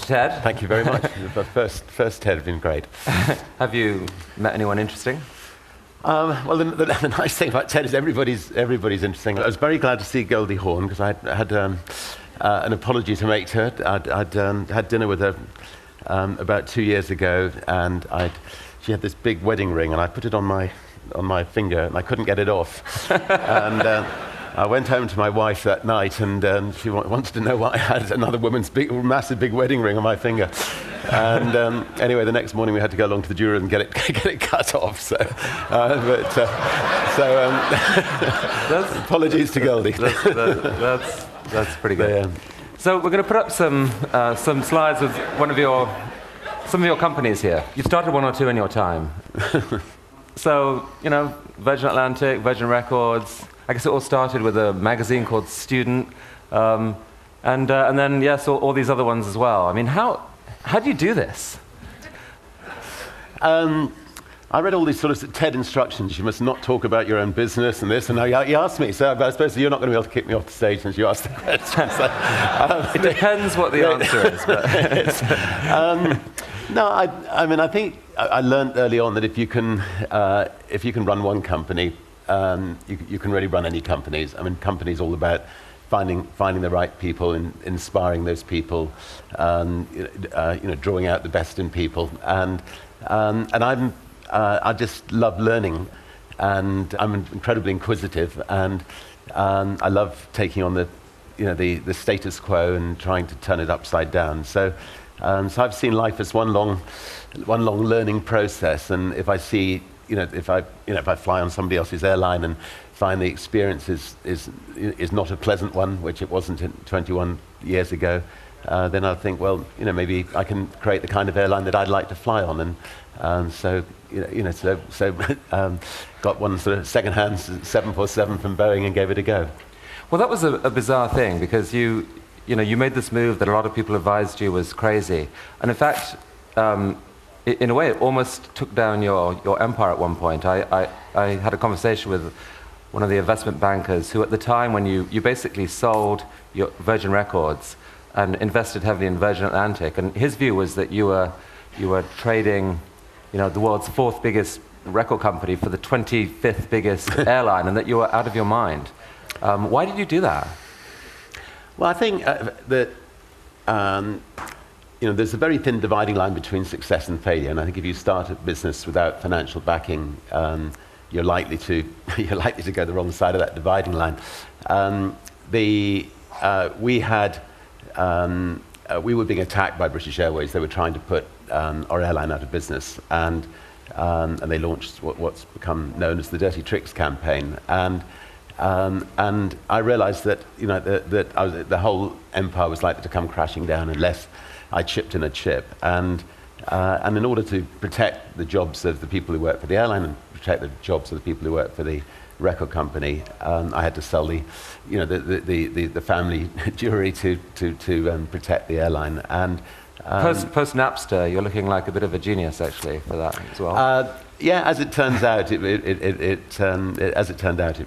to TED. Thank you very much. The first TED has been great. Have you met anyone interesting? Well, the nice thing about TED is everybody's interesting. I was very glad to see Goldie Hawn because I had an apology to make to her. I'd had dinner with her about 2 years ago, and she had this big wedding ring, and I put it on my finger, and I couldn't get it off. And I went home to my wife that night, and she wanted to know why I had another woman's massive big wedding ring on my finger. And anyway, the next morning we had to go along to the jury and get it cut off. So, apologies to Goldie. That's pretty good. So we're going to put up some slides with some of your companies here. You've started one or two in your time. So, Virgin Atlantic, Virgin Records. I guess it all started with a magazine called Student, and then yes, all these other ones as well. I mean, how do you do this? I read all these sort of TED instructions. You must not talk about your own business and this, and now you asked me, so I suppose you're not going to be able to kick me off the stage since you asked the question. So, it depends what the answer is. But no, I think I learned early on that if you can run one company, you can really run any companies. I mean, companies all about finding the right people and inspiring those people, drawing out the best in people, and I just love learning, and I'm incredibly inquisitive, and I love taking on the status quo and trying to turn it upside down. So I've seen life as one long learning process, and if I see. If I fly on somebody else's airline and find the experience is not a pleasant one, which it wasn't 21 years ago, then I'll think, well, maybe I can create the kind of airline that I'd like to fly on, and so got one sort of second-hand 747 from Boeing and gave it a go. Well, that was a bizarre thing because you made this move that a lot of people advised you was crazy, and in fact. In a way, it almost took down your empire at one point. I had a conversation with one of the investment bankers who at the time when you basically sold your Virgin Records and invested heavily in Virgin Atlantic, and his view was that you were trading the world's 4th biggest record company for the 25th biggest airline, and that you were out of your mind. Why did you do that? Well, I think that there's a very thin dividing line between success and failure, and I think if you start a business without financial backing, you're likely to go the wrong side of that dividing line. We were being attacked by British Airways. They were trying to put our airline out of business, and they launched what's become known as the Dirty Tricks campaign. And I realized that the whole empire was likely to come crashing down unless I chipped in a chip, and in order to protect the jobs of the people who work for the airline and protect the jobs of the people who work for the record company, I had to sell the family jewelry to protect the airline. And post Napster, you're looking like a bit of a genius actually for that as well. Yeah, as it turns out, it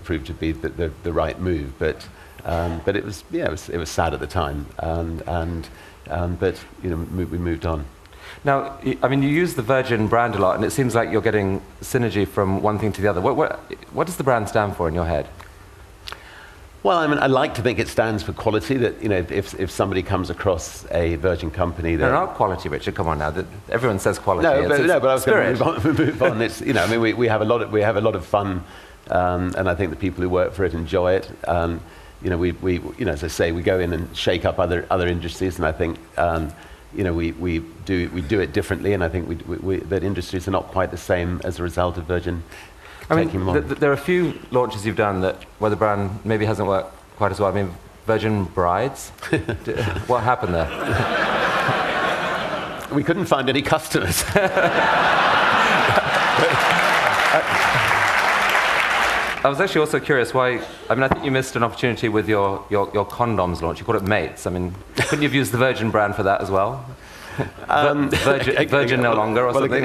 proved to be the right move, but it was sad at the time, but we moved on. Now, I mean, you use the Virgin brand a lot, and it seems like you're getting synergy from one thing to the other. What does the brand stand for in your head? Well, I mean, I like to think it stands for quality. That if somebody comes across a Virgin company, that they're not quality, Richard. Come on now, everyone says quality. No, but I was going to move on. It's we have a lot of fun, and I think the people who work for it enjoy it. As I say, we go in and shake up other industries, and I think we do it differently, and I think that industries are not quite the same as a result of Virgin. There are a few launches you've done where the brand maybe hasn't worked quite as well. I mean, Virgin Brides. What happened there? We couldn't find any customers. I was actually also curious why. I mean, I think you missed an opportunity with your condoms launch. You called it Mates. I mean, couldn't you have used the Virgin brand for that as well? Virgin no longer, or something?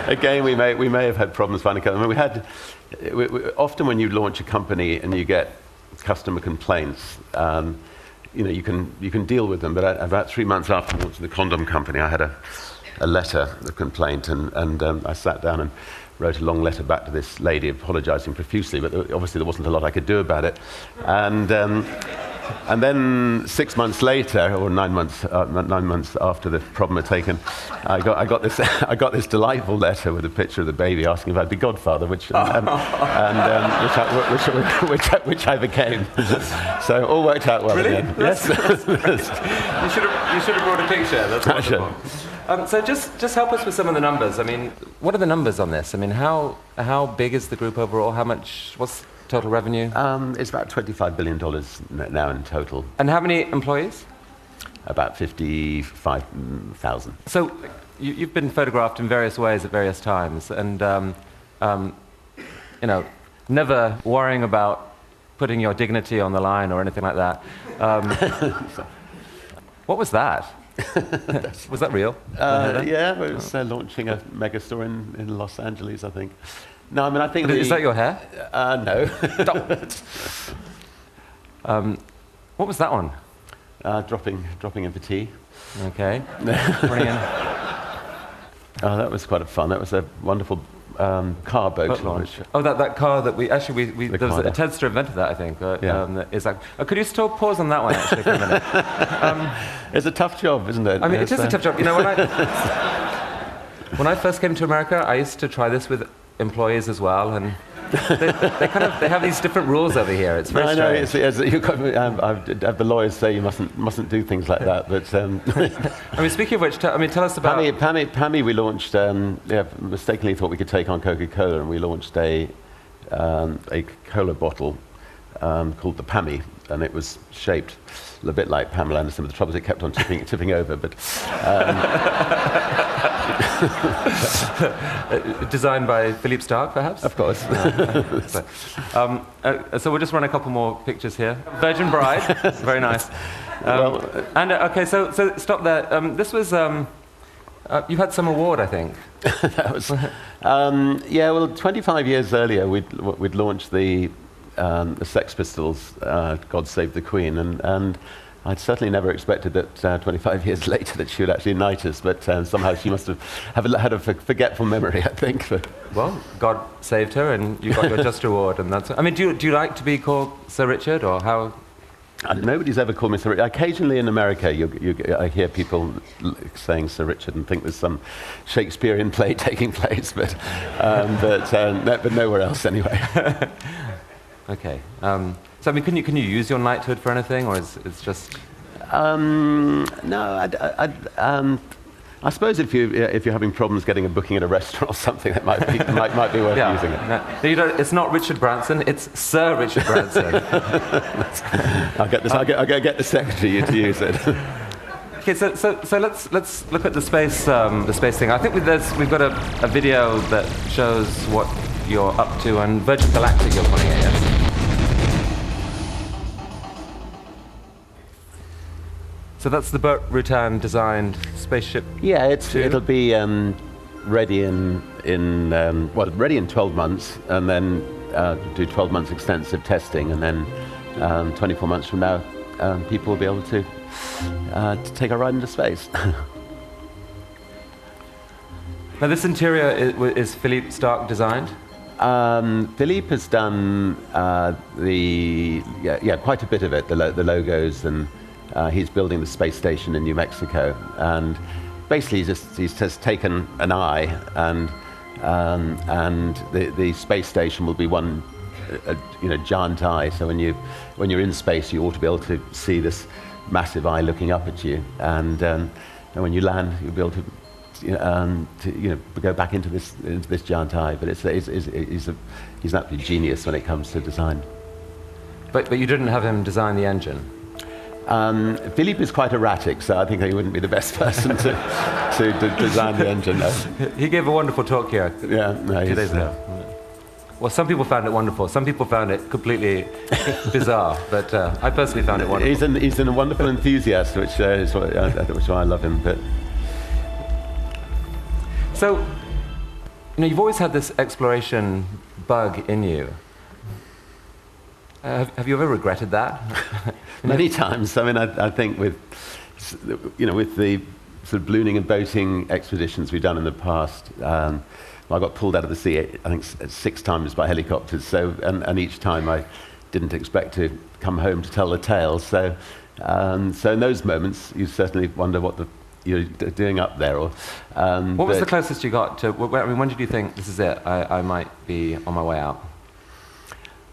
Again, we may have had problems finding customers. I mean, often when you launch a company and you get customer complaints, you can deal with them. But about 3 months after launching the condom company, I had a letter of complaint, and I sat down and wrote a long letter back to this lady apologizing profusely, but obviously there wasn't a lot I could do about it. And then 6 months later, or 9 months after the problem had taken, I got this delightful letter with a picture of the baby asking if I'd be godfather, which I became. So all worked out well. Really? Again. Yes. You should have brought a picture. That's wonderful. So just help us with some of the numbers. I mean, what are the numbers on this? I mean, how big is the group overall? What's total revenue? It's about $25 billion now in total. And how many employees? About 55,000. So you've been photographed in various ways at various times, and never worrying about putting your dignity on the line or anything like that. What was that? Was that real? Yeah, it was launching a megastore in Los Angeles, I think. No, I mean, I think... Is that your hair? No. What was that one? Dropping in for tea. Okay. Brilliant. Oh, that was quite fun. That was a wonderful car boat launch. Oh, that car that we there was a TEDster invented that, I think. Could you still pause on that one actually for a minute? It's a tough job, isn't it? I mean, it is a tough job. You know, when I first came to America, I used to try this with employees as well, and they have these different rules over here. It's very strange. The lawyers say you mustn't do things like that. But I mean, speaking of which, tell us about Pammy. We launched. Mistakenly thought we could take on Coca-Cola, and we launched a cola bottle called the Pammy, and it was shaped a bit like Pamela Anderson. But the trouble is, it kept on tipping over. But designed by Philippe Starck, perhaps? Of course. So we'll just run a couple more pictures here. Virgin Bride, very nice. Okay, so stop there. This was, you had some award, I think. That was, 25 years earlier, we'd launched the Sex Pistols, God Save the Queen, and I'd certainly never expected that 25 years later that she would actually knight us, but somehow she must have had a forgetful memory, I think. Well, God saved her, and you got your just reward, and that's. I mean, do you like to be called Sir Richard, or how? Nobody's ever called me Sir Richard. Occasionally in America, I hear people saying Sir Richard and think there's some Shakespearean play taking place, but nowhere else anyway. Okay. So I mean, can you use your knighthood for anything, or is it's just? No, I suppose if you're having problems getting a booking at a restaurant or something, that might be worth using it. No, it's not Richard Branson; it's Sir Richard Branson. I'll get the secretary to use it. Okay, so let's look at the space thing. I think we've got a video that shows what you're up to, and Virgin Galactic you're calling it, yes? So that's the Burt Rutan designed spaceship. Yeah, it'll be ready in 12 months, and then do 12 months extensive testing, and then 24 months from now, people will be able to take a ride into space. Now, this interior is Philippe Starck designed. Philippe has done quite a bit of it. The logos, and he's building the space station in New Mexico. And basically, he's just taken an eye, and the space station will be one giant eye. So when you're in space, you ought to be able to see this massive eye looking up at you. And when you land, you'll be able to go back into this giant eye. But he's an absolute genius when it comes to design. But you didn't have him design the engine. Philippe is quite erratic, so I think he wouldn't be the best person to design the engine. No. He gave a wonderful talk here. 2 days ago. Well, some people found it wonderful. Some people found it completely bizarre. But I personally found it wonderful. He's a wonderful enthusiast, which is why I love him. But so, you've always had this exploration bug in you. Have you ever regretted that? Many times. I mean, I think with the sort of ballooning and boating expeditions we've done in the past, I got pulled out of the sea, I think 6 times by helicopters. So, and each time I didn't expect to come home to tell the tale. So, so in those moments, you certainly wonder what you're doing up there. Or, what was the closest you got to? I mean, when did you think this is it? I might be on my way out.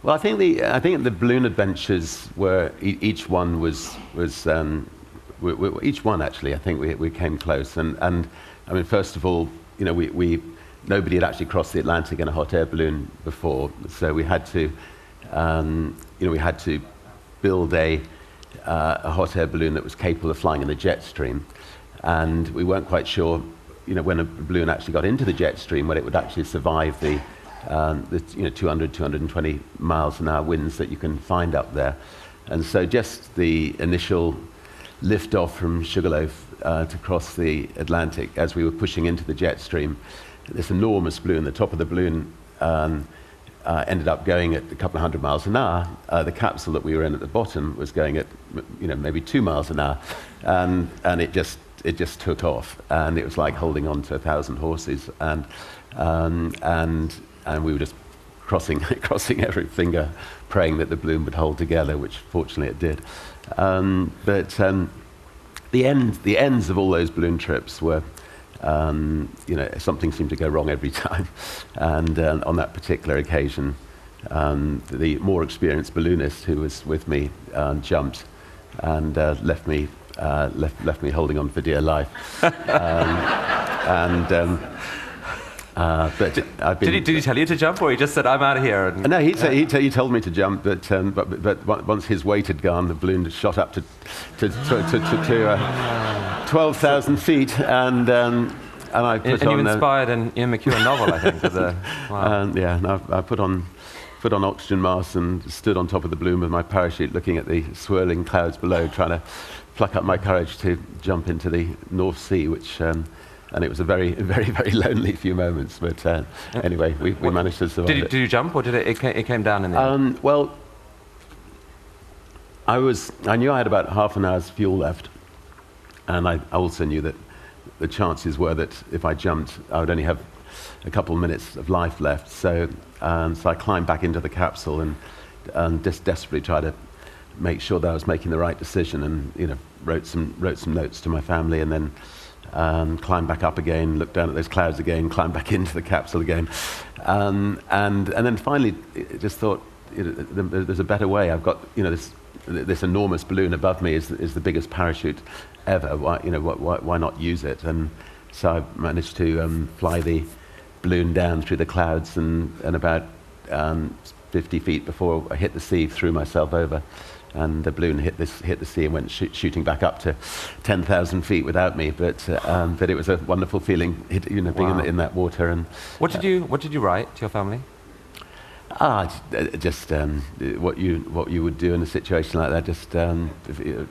Well, I think the balloon adventures were each one was each one actually. I think we came close, and I mean, first of all, nobody had actually crossed the Atlantic in a hot air balloon before, so we had to build a hot air balloon that was capable of flying in the jet stream, and we weren't quite sure, when a balloon actually got into the jet stream, when it would actually survive the 200, 220 miles an hour winds that you can find up there. And so just the initial lift off from Sugarloaf to cross the Atlantic, as we were pushing into the jet stream, this enormous balloon, the top of the balloon ended up going at a couple of hundred miles an hour. The capsule that we were in at the bottom was going at maybe 2 miles an hour, and it just took off, and it was like holding on to 1,000 horses, and we were just crossing every finger, praying that the balloon would hold together, which fortunately it did. But the ends of all those balloon trips were, something seemed to go wrong every time. And on that particular occasion, the more experienced balloonist who was with me jumped and left me holding on for dear life. But did he tell you to jump, or he just said, "I'm out of here"? And, no, he told me to jump, but once his weight had gone, the balloon shot up to 12,000 feet, and I put and on. you inspired an Ian McEwan novel, I think. Wow. And I put on oxygen masks and stood on top of the balloon with my parachute, looking at the swirling clouds below, trying to pluck up my courage to jump into the North Sea, which. And it was a very, very, very lonely few moments. But anyway, we managed to survive. Did you jump, or did it came down in the end? Well, I knew I had about half an hour's fuel left, and I also knew that the chances were that if I jumped, I would only have a couple of minutes of life left. So I climbed back into the capsule and just desperately tried to make sure that I was making the right decision, and wrote some notes to my family, and then. Climbed back up again, looked down at those clouds again, climbed back into the capsule again, and then finally just thought, there's a better way. I've got this enormous balloon above me is the biggest parachute ever. Why not use it? And so I managed to fly the balloon down through the clouds, and about 50 feet before I hit the sea, threw myself over. And the balloon hit the sea and went shooting back up to 10,000 feet without me. But it was a wonderful feeling, being in that water. And what did you write to your family? Just what you would do in a situation like that. Just and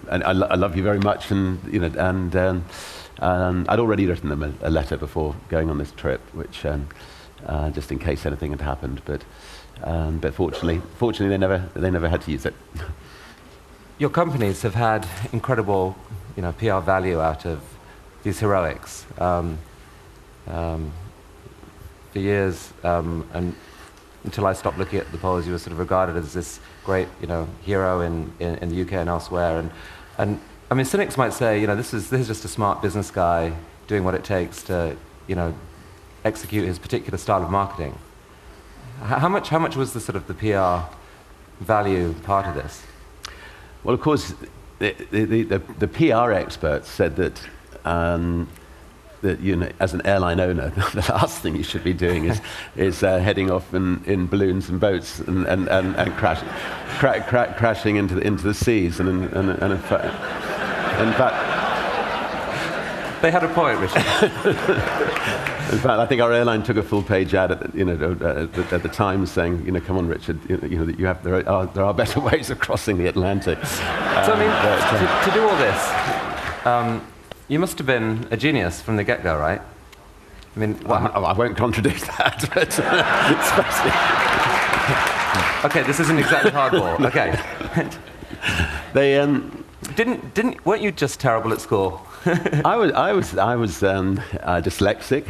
I love you very much, and I'd already written them a letter before going on this trip, which just in case anything had happened. But fortunately they never had to use it. Your companies have had incredible, PR value out of these heroics for years, and until I stopped looking at the polls, you were sort of regarded as this great, hero in the UK and elsewhere. And I mean, cynics might say, this is just a smart business guy doing what it takes to, execute his particular style of marketing. How much was the PR value part of this? Well, of course, the PR experts said that as an airline owner, the last thing you should be doing is heading off in balloons and boats and crashing into the seas. And in fact, they had a point, Richard. In fact, I think our airline took a full-page ad at the Times saying, "Come on, Richard, there are better ways of crossing the Atlantic." So I mean, to do all this, you must have been a genius from the get-go, right? I mean, I won't contradict that, but Okay, this isn't exactly hardball. Okay. They Weren't you just terrible at school? I was dyslexic.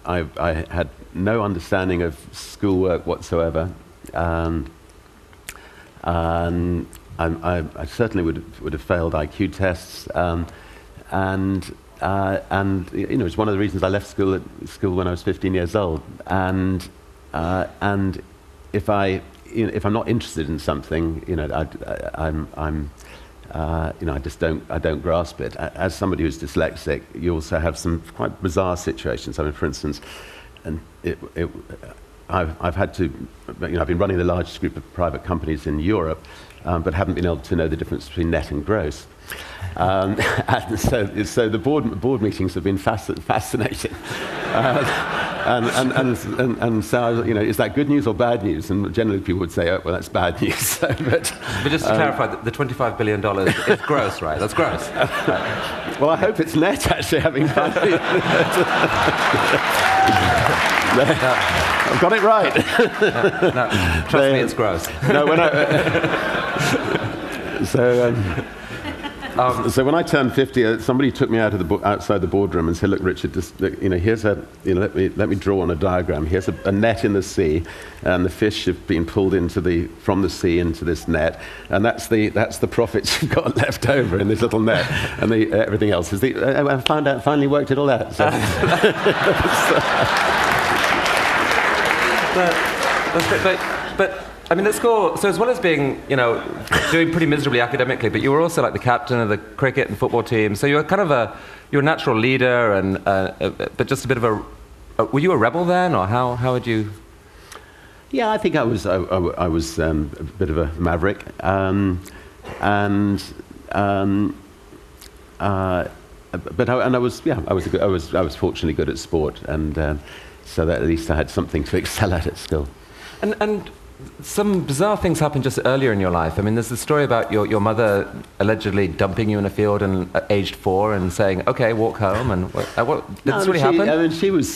I had no understanding of schoolwork whatsoever. I certainly would have failed IQ tests. And it's one of the reasons I left school when I was 15 years old. And if I'm not interested in something, I just don't grasp it. As somebody who's dyslexic, you also have some quite bizarre situations. I mean, for instance, I've had to, I've been running the largest group of private companies in Europe, but haven't been able to know the difference between net and gross. And so the board meetings have been fascinating. And so, is that good news or bad news? And generally people would say, oh, well, that's bad news. But just to clarify, the $25 billion is gross, right? That's gross. Right. Well, I hope it's net, actually, having finally... I've got it right. No, trust me, it's gross. No, when so when I turned 50, somebody took me outside the boardroom and said, "Look, Richard, here's let me draw on a diagram. Here's a net in the sea, and the fish have been pulled from the sea into this net, and that's the profits you've got left over in this little net, and everything else is I finally worked it all out." So. But I mean, at school, so as well as being, doing pretty miserably academically, but you were also like the captain of the cricket and football team. So you were kind of you're a natural leader, and but just a bit of were you a rebel then, or how would you? Yeah, I think I was a bit of a maverick, but I was fortunately good at sport, and so that at least I had something to excel at school. And some bizarre things happened just earlier in your life. I mean, there's the story about your mother allegedly dumping you in a field aged 4 and saying, "Okay, walk home." And did this really happen? I mean, she was,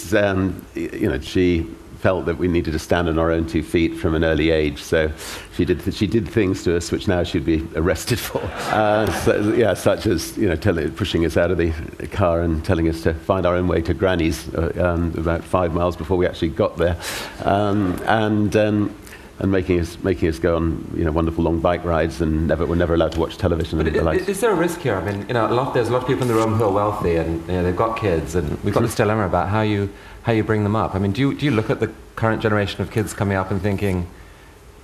she felt that we needed to stand on our own 2 feet from an early age. So she did things to us which now she'd be arrested for. Such as pushing us out of the car and telling us to find our own way to Granny's about 5 miles before we actually got there, and making us go on wonderful long bike rides, and we're never allowed to watch television. But is there a risk here? I mean, there's a lot of people in the room who are wealthy, and they've got kids, and we've got this dilemma about how you bring them up. I mean, do you look at the current generation of kids coming up and thinking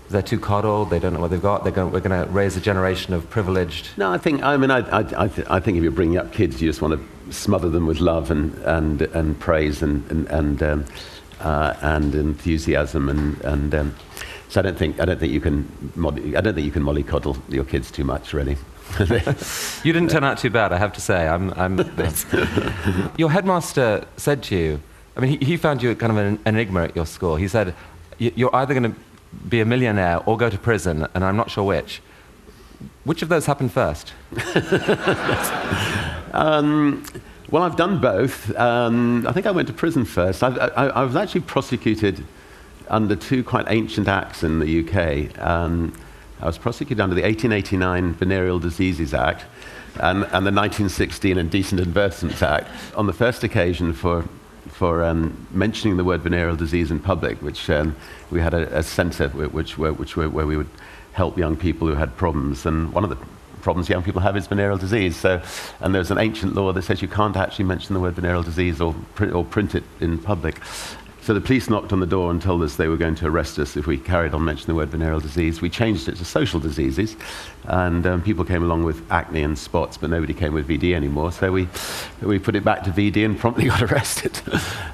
they're too coddled, they don't know what they've got, we're going to raise a generation of privileged? No, I think if you're bringing up kids, you just want to smother them with love and praise and enthusiasm and. So I don't think you can mollycoddle your kids too much, really. You didn't turn out too bad, I have to say. Your headmaster said to you, I mean, he found you kind of an enigma at your school. He said, "You're either going to be a millionaire or go to prison, and I'm not sure which." Which of those happened first? Well, I've done both. I think I went to prison first. I was actually prosecuted under 2 quite ancient acts in the UK. I was prosecuted under the 1889 Venereal Diseases Act and the 1916 Indecent Advertisement Act. On the first occasion for mentioning the word venereal disease in public, which we had a centre where we would help young people who had problems, and one of the problems young people have is venereal disease. And there's an ancient law that says you can't actually mention the word venereal disease or print it in public. So the police knocked on the door and told us they were going to arrest us if we carried on mentioning the word venereal disease. We changed it to social diseases, and people came along with acne and spots, but nobody came with VD anymore. So we put it back to VD and promptly got arrested.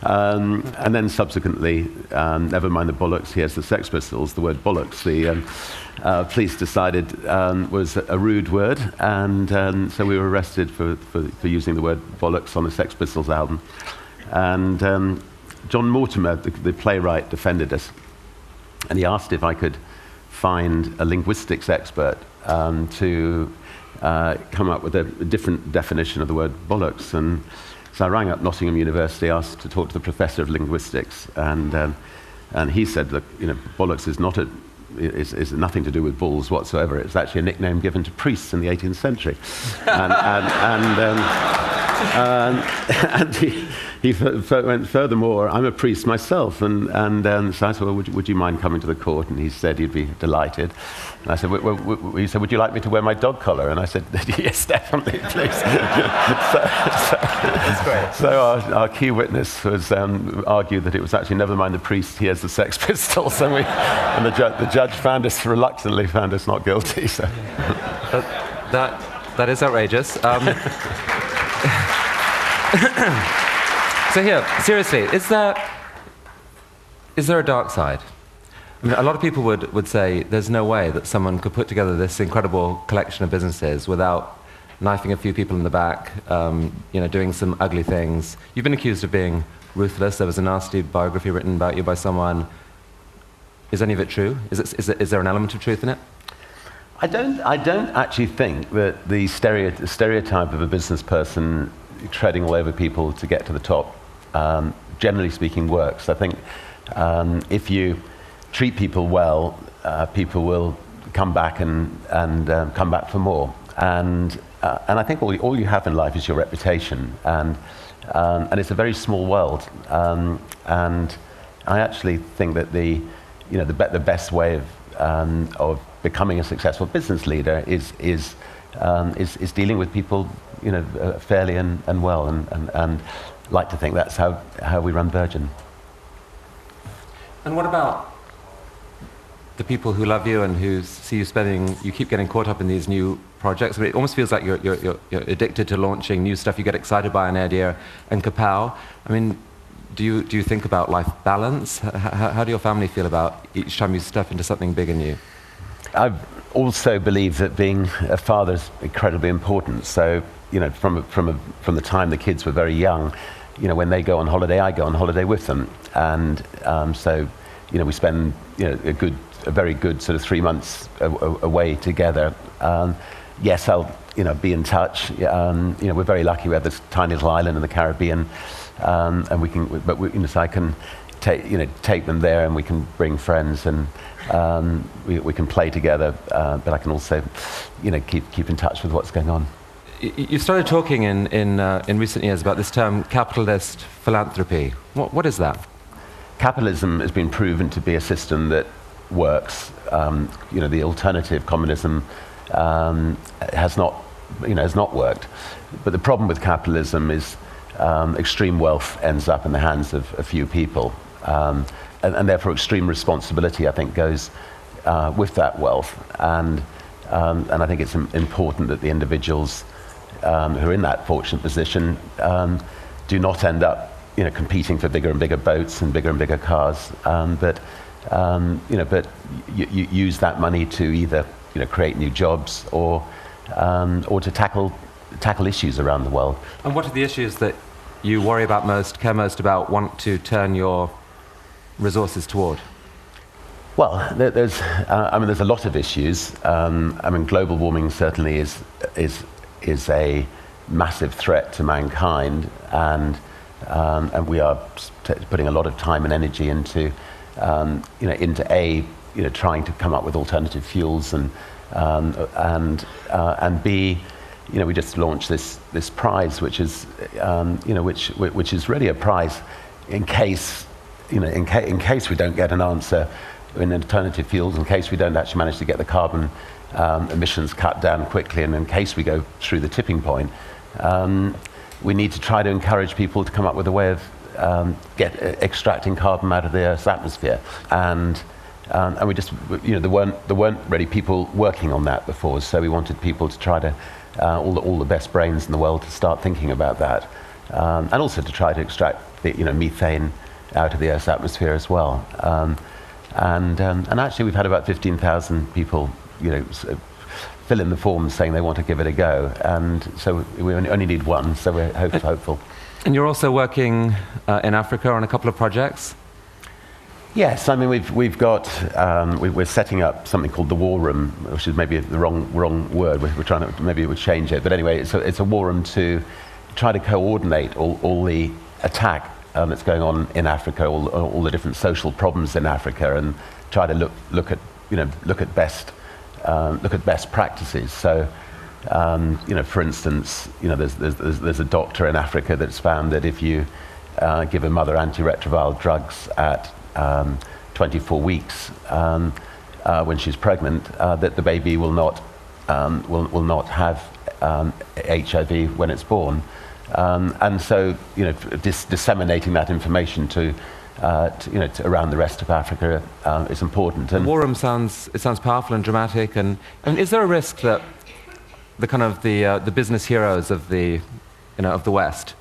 And then subsequently, never mind the bollocks, here's the Sex Pistols, the word bollocks. The police decided was a rude word, and so we were arrested for using the word bollocks on the Sex Pistols album. And John Mortimer, the playwright, defended us, and he asked if I could find a linguistics expert to come up with a different definition of the word bollocks. And so I rang up Nottingham University, asked to talk to the professor of linguistics, and he said that bollocks is not a is nothing to do with bulls whatsoever. It's actually a nickname given to priests in the 18th century. And he went, furthermore, I'm a priest myself, and so I said, well, would you mind coming to the court? And he said he'd be delighted. And I said, he said, would you like me to wear my dog collar? And I said, yes, definitely, please. That's great. So our key witness was argued that it was actually, never mind the priest, he has the Sex Pistols, and the judge reluctantly found us not guilty. So. That is outrageous. So here, seriously, is there a dark side? I mean, a lot of people would say there's no way that someone could put together this incredible collection of businesses without knifing a few people in the back, doing some ugly things. You've been accused of being ruthless. There was a nasty biography written about you by someone. Is any of it true? Is there an element of truth in it? I don't actually think that the stereotype of a business person treading all over people to get to the top, generally speaking, works. I think if you treat people well, people will come back and come back for more. And I think all you have in life is your reputation, and it's a very small world. And I actually think that the best way of becoming a successful business leader is dealing with people, fairly and well, and like to think that's how we run Virgin. And what about the people who love you and who see you keep getting caught up in these new projects? I mean, it almost feels like you're addicted to launching new stuff. You get excited by an idea and kapow. I mean, do you think about life balance? How do your family feel about each time you step into something big and new? I also believe that being a father is incredibly important. So, from the time the kids were very young, when they go on holiday, I go on holiday with them, and so we spend a very good sort of 3 months away together. Yes, I'll be in touch. We're very lucky. We have this tiny little island in the Caribbean, and we can, so I can take them there, and we can bring friends, and we can play together. But I can also, keep in touch with what's going on. You started talking in recent years about this term capitalist philanthropy. What is that? Capitalism has been proven to be a system that works. The alternative, communism, has not worked. But the problem with capitalism is extreme wealth ends up in the hands of a few people, and therefore extreme responsibility, I think, goes with that wealth. And I think it's important that the individuals who are in that fortunate position do not end up competing for bigger and bigger boats and bigger cars, but you use that money to either create new jobs or to tackle issues around the world. And what are the issues that you worry about most, care most about, want to turn your resources toward? Well, there's a lot of issues. Global warming certainly is a massive threat to mankind, and we are putting a lot of time and energy into trying to come up with alternative fuels, and B, we just launched this prize, which is which is really a prize in case we don't get an answer in alternative fuels, in case we don't actually manage to get the carbon emissions cut down quickly, and in case we go through the tipping point, we need to try to encourage people to come up with a way of extracting carbon out of the Earth's atmosphere. And we just, there weren't really people working on that before, so we wanted people to try to, all the best brains in the world, to start thinking about that, and also to try to extract the methane out of the Earth's atmosphere as well. And actually, we've had about 15,000 people, fill in the forms saying they want to give it a go, and so we only need one, so we're hopeful. And you're also working in Africa on a couple of projects? Yes, we've got, we're setting up something called the War Room, which is maybe the wrong word. We're trying to, maybe we'll change it, but anyway, it's a war room to try to coordinate all the attack that's going on in Africa, all the different social problems in Africa, and try to look at look at best practices. So, for instance, there's a doctor in Africa that's found that if you give a mother antiretroviral drugs at 24 weeks when she's pregnant, that the baby will not have HIV when it's born. And so, disseminating that information to around the rest of Africa is important. And the War Room sounds powerful and dramatic. And is there a risk that the business heroes of the West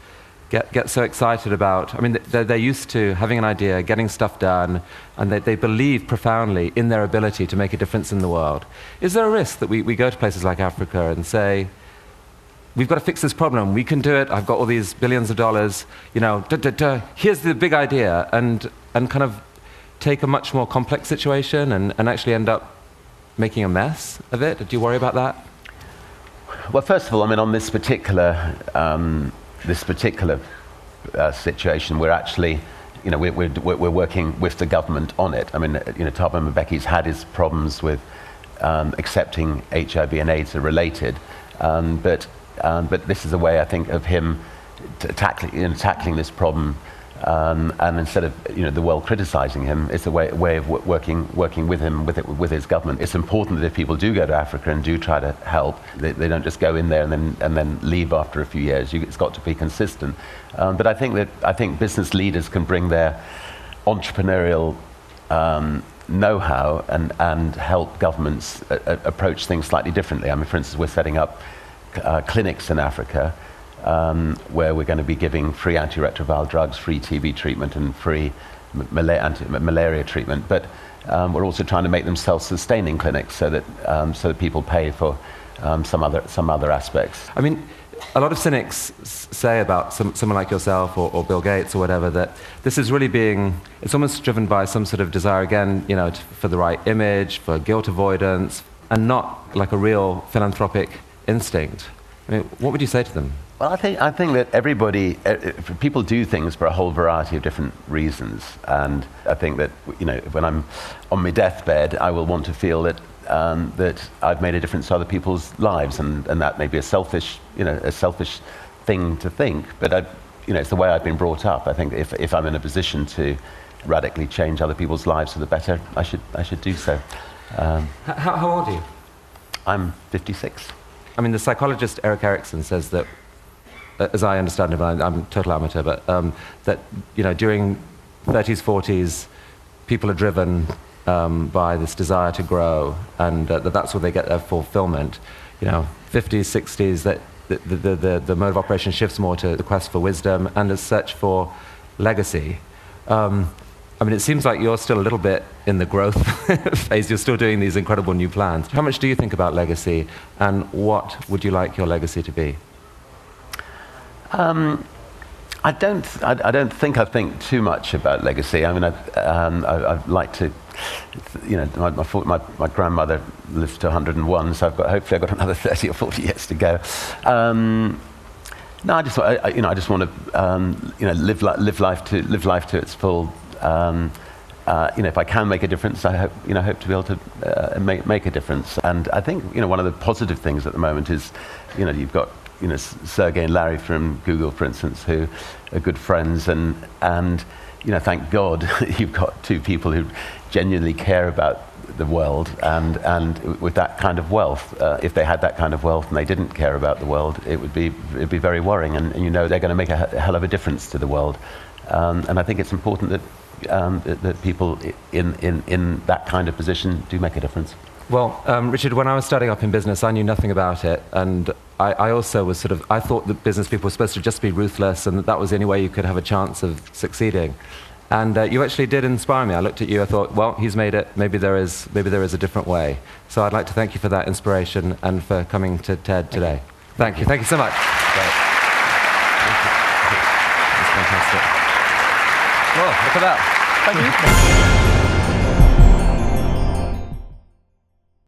get so excited about? I mean, they're used to having an idea, getting stuff done, and they believe profoundly in their ability to make a difference in the world. Is there a risk that we go to places like Africa and say, we've got to fix this problem, we can do it, I've got all these billions of dollars, here's the big idea, and kind of take a much more complex situation and actually end up making a mess of it? Do you worry about that? Well, first of all, I mean, on this particular situation, we're actually, we're working with the government on it. I mean, Thabo Mbeki's had his problems with accepting HIV and AIDS are related, but this is a way, I think, of him tackling this problem, and instead of the world criticizing him, it's a way of working with him, with his government. It's important that if people do go to Africa and do try to help, they don't just go in there and then leave after a few years. It's got to be consistent. But I think business leaders can bring their entrepreneurial know-how and help governments approach things slightly differently. I mean, for instance, we're setting up clinics in Africa where we're going to be giving free antiretroviral drugs, free TB treatment, and free malaria treatment. But we're also trying to make them self-sustaining clinics so that people pay for some other aspects. I mean, a lot of cynics say about someone like yourself or Bill Gates or whatever that this is really it's almost driven by some sort of desire, again, for the right image, for guilt avoidance, and not like a real philanthropic instinct. I mean, what would you say to them? Well, I think that people do things for a whole variety of different reasons, and I think that when I'm on my deathbed, I will want to feel that I've made a difference to other people's lives, and that may be a selfish thing to think, but it's the way I've been brought up. I think if I'm in a position to radically change other people's lives for the better, I should do so. How old are you? I'm 56. I mean, the psychologist Erik Erikson says that, as I understand it, I'm a total amateur, but that during 30s, 40s, people are driven by this desire to grow, and that's where they get their fulfillment. 50s, 60s, that the mode of operation shifts more to the quest for wisdom and a search for legacy. I mean, it seems like you're still a little bit in the growth phase. You're still doing these incredible new plans. How much do you think about legacy, and what would you like your legacy to be? I don't think I think too much about legacy. I mean, I'd like to, my grandmother lived to 101, so hopefully I've got another 30 or 40 years to go. No, I just want to, live life to its full. If I can make a difference, I hope to be able to make a difference. And I think one of the positive things at the moment is, you've got Sergey and Larry from Google, for instance, who are good friends, and thank God you've got two people who genuinely care about the world, and with that kind of wealth. If they had that kind of wealth and they didn't care about the world, it'd be very worrying, and they're going to make a hell of a difference to the world. And I think it's important that people in that kind of position do make a difference. Well, Richard, when I was starting up in business, I knew nothing about it, and I also was I thought that business people were supposed to just be ruthless, and that was the only way you could have a chance of succeeding. And you actually did inspire me. I looked at you, I thought, well, he's made it, maybe there is a different way. So I'd like to thank you for that inspiration and for coming to TED today. Thank you so much. Great. Thank you. That's fantastic. Well, look at that. Thank you.